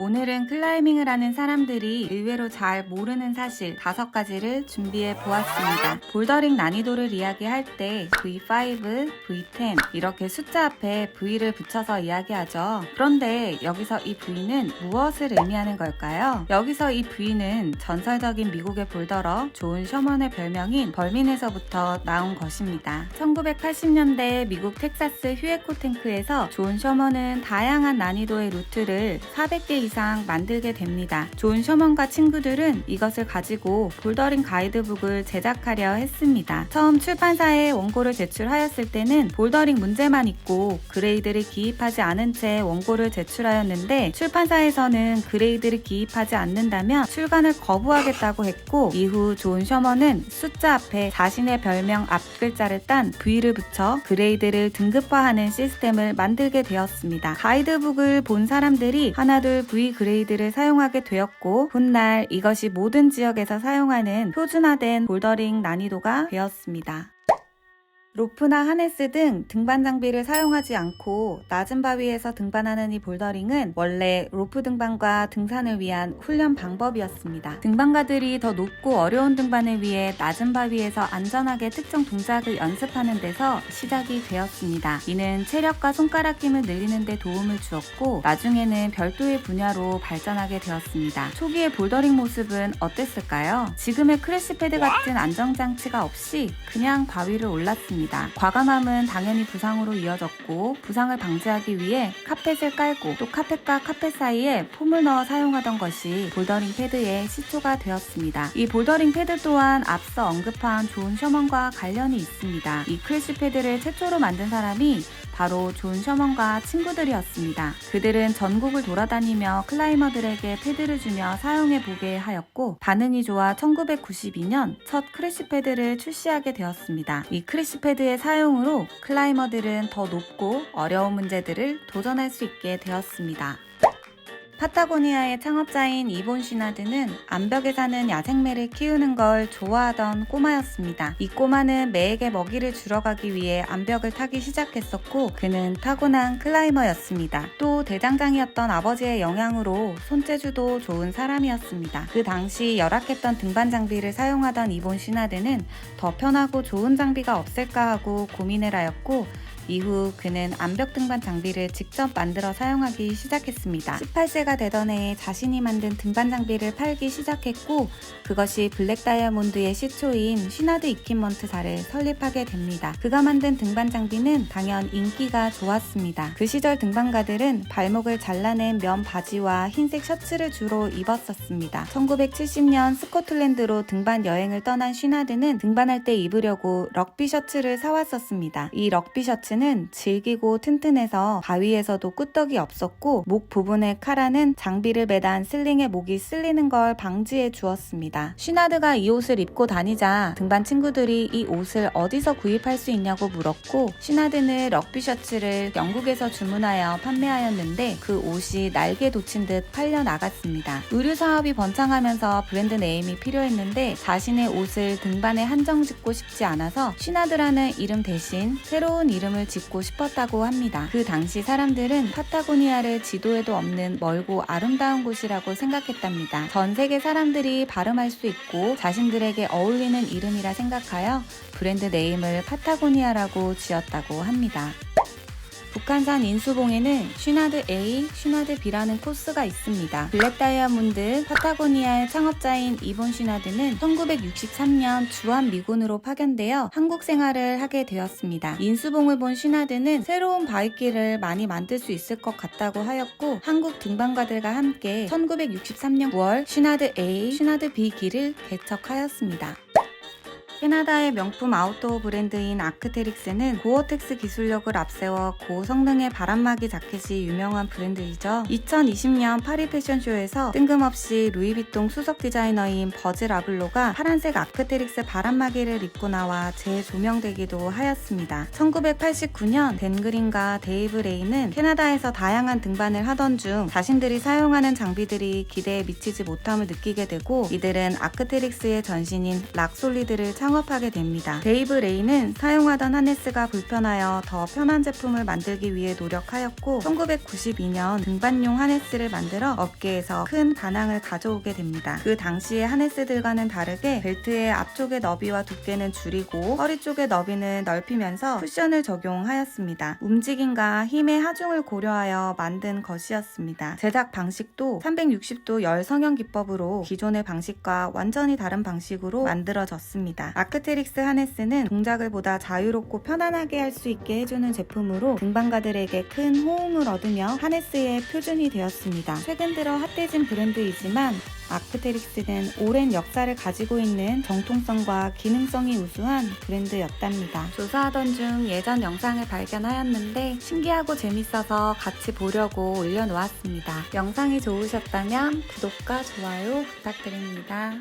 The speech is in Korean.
오늘은 클라이밍을 하는 사람들이 의외로 잘 모르는 사실 5가지를 준비해 보았습니다. 볼더링 난이도를 이야기할 때 V5, V10 이렇게 숫자 앞에 V를 붙여서 이야기하죠. 그런데 여기서 이 V는 무엇을 의미하는 걸까요? 여기서 이 V는 전설적인 미국의 볼더러 존 셔먼의 별명인 벌민에서부터 나온 것입니다. 1980년대 미국 텍사스 휴에코 탱크에서 존 셔먼은 다양한 난이도의 루트를 400개 이상 만들게 됩니다. 존 셔먼과 친구들은 이것을 가지고 볼더링 가이드북을 제작하려 했습니다. 처음 출판사에 원고를 제출하였을 때는 볼더링 문제만 있고 그레이드를 기입하지 않은 채 원고를 제출하였는데 출판사에서는 그레이드를 기입하지 않는다면 출간을 거부하겠다고 했고 이후 존 셔먼은 숫자 앞에 자신의 별명 앞글자를 딴 V를 붙여 그레이드를 등급화하는 시스템을 만들게 되었습니다. 가이드북을 본 사람들이 하나둘 V 그레이드를 사용하게 되었고 훗날 이것이 모든 지역에서 사용하는 표준화된 볼더링 난이도가 되었습니다. 로프나 하네스 등 등반 장비를 사용하지 않고 낮은 바위에서 등반하는 이 볼더링은 원래 로프 등반과 등산을 위한 훈련 방법이었습니다. 등반가들이 더 높고 어려운 등반을 위해 낮은 바위에서 안전하게 특정 동작을 연습하는 데서 시작이 되었습니다. 이는 체력과 손가락 힘을 늘리는 데 도움을 주었고 나중에는 별도의 분야로 발전하게 되었습니다. 초기의 볼더링 모습은 어땠을까요? 지금의 크래시 패드 같은 안정장치가 없이 그냥 바위를 올랐습니다. 과감함은 당연히 부상으로 이어졌고 부상을 방지하기 위해 카펫을 깔고 또 카펫과 카펫 사이에 폼을 넣어 사용하던 것이 볼더링 패드의 시초가 되었습니다. 이 볼더링 패드 또한 앞서 언급한 존 셔먼과 관련이 있습니다. 이 크래시 패드를 최초로 만든 사람이 바로 존 셔먼과 친구들이었습니다. 그들은 전국을 돌아다니며 클라이머들에게 패드를 주며 사용해보게 하였고 반응이 좋아 1992년 첫 크래시 패드를 출시하게 되었습니다. 이 크래시 패드의 사용으로 클라이머들은 더 높고 어려운 문제들을 도전할 수 있게 되었습니다. 파타고니아의 창업자인 이본 시나드는 암벽에 사는 야생매를 키우는 걸 좋아하던 꼬마였습니다. 이 꼬마는 매에게 먹이를 주러 가기 위해 암벽을 타기 시작했었고 그는 타고난 클라이머였습니다. 또 대장장이었던 아버지의 영향으로 손재주도 좋은 사람이었습니다. 그 당시 열악했던 등반 장비를 사용하던 이본 시나드는 더 편하고 좋은 장비가 없을까 하고 고민을 하였고 이후 그는 암벽 등반 장비를 직접 만들어 사용하기 시작했습니다. 18세가 되던 해에 자신이 만든 등반 장비를 팔기 시작했고 그것이 블랙 다이아몬드의 시초인 시나드 이퀴먼트사를 설립하게 됩니다. 그가 만든 등반 장비는 당연 인기가 좋았습니다. 그 시절 등반가들은 발목을 잘라낸 면 바지와 흰색 셔츠를 주로 입었었습니다. 1970년 스코틀랜드로 등반 여행을 떠난 시나드는 등반할 때 입으려고 럭비 셔츠를 사왔었습니다. 이 럭비 셔츠 는 질기고 튼튼해서 바위에서도 끄떡이 없었고 목 부분의 카라는 장비를 매단 슬링에 목이 쓸리는 걸 방지해 주었습니다. 시나드가 이 옷을 입고 다니자 등반 친구들이 이 옷을 어디서 구입할 수 있냐고 물었고 시나드는 럭비 셔츠를 영국에서 주문하여 판매하였는데 그 옷이 날개 돋친 듯 팔려 나갔습니다. 의류 사업이 번창하면서 브랜드 네임이 필요했는데 자신의 옷을 등반에 한정 짓고 싶지 않아서 시나드라는 이름 대신 새로운 이름을 짓고 싶었다고 합니다. 그 당시 사람들은 파타고니아를 지도에도 없는 멀고 아름다운 곳이라고 생각했답니다. 전 세계 사람들이 발음할 수 있고 자신들에게 어울리는 이름이라 생각하여 브랜드 네임을 파타고니아라고 지었다고 합니다. 북한산 인수봉에는 시나드 A, 시나드 B라는 코스가 있습니다. 블랙 다이아몬드 파타고니아의 창업자인 이본 시나드는 1963년 주한 미군으로 파견되어 한국 생활을 하게 되었습니다. 인수봉을 본 시나드는 새로운 바위길을 많이 만들 수 있을 것 같다고 하였고 한국 등반가들과 함께 1963년 9월 시나드 A, 시나드 B 길을 개척하였습니다. 캐나다의 명품 아웃도어 브랜드인 아크테릭스는 고어텍스 기술력을 앞세워 고성능의 바람막이 자켓이 유명한 브랜드이죠. 2020년 파리 패션쇼에서 뜬금없이 루이비통 수석 디자이너인 버즈 라블로가 파란색 아크테릭스 바람막이를 입고 나와 재조명되기도 하였습니다. 1989년 댄 그린과 데이브 레이는 캐나다에서 다양한 등반을 하던 중 자신들이 사용하는 장비들이 기대에 미치지 못함을 느끼게 되고 이들은 아크테릭스의 전신인 락솔리드를 창업하였습니다. 창업하게 됩니다. 데이브 레이는 사용하던 하네스가 불편하여 더 편한 제품을 만들기 위해 노력하였고 1992년 등반용 하네스를 만들어 업계에서 큰 반향을 가져오게 됩니다. 그 당시의 하네스들과는 다르게 벨트의 앞쪽의 너비와 두께는 줄이고 허리 쪽의 너비는 넓히면서 쿠션을 적용하였습니다. 움직임과 힘의 하중을 고려하여 만든 것이었습니다. 제작 방식도 360도 열 성형 기법으로 기존의 방식과 완전히 다른 방식으로 만들어졌습니다. 아크테릭스 하네스는 동작을 보다 자유롭고 편안하게 할 수 있게 해주는 제품으로 등반가들에게 큰 호응을 얻으며 하네스의 표준이 되었습니다. 최근 들어 핫해진 브랜드이지만 아크테릭스는 오랜 역사를 가지고 있는 정통성과 기능성이 우수한 브랜드였답니다. 조사하던 중 예전 영상을 발견하였는데 신기하고 재밌어서 같이 보려고 올려놓았습니다. 영상이 좋으셨다면 구독과 좋아요 부탁드립니다.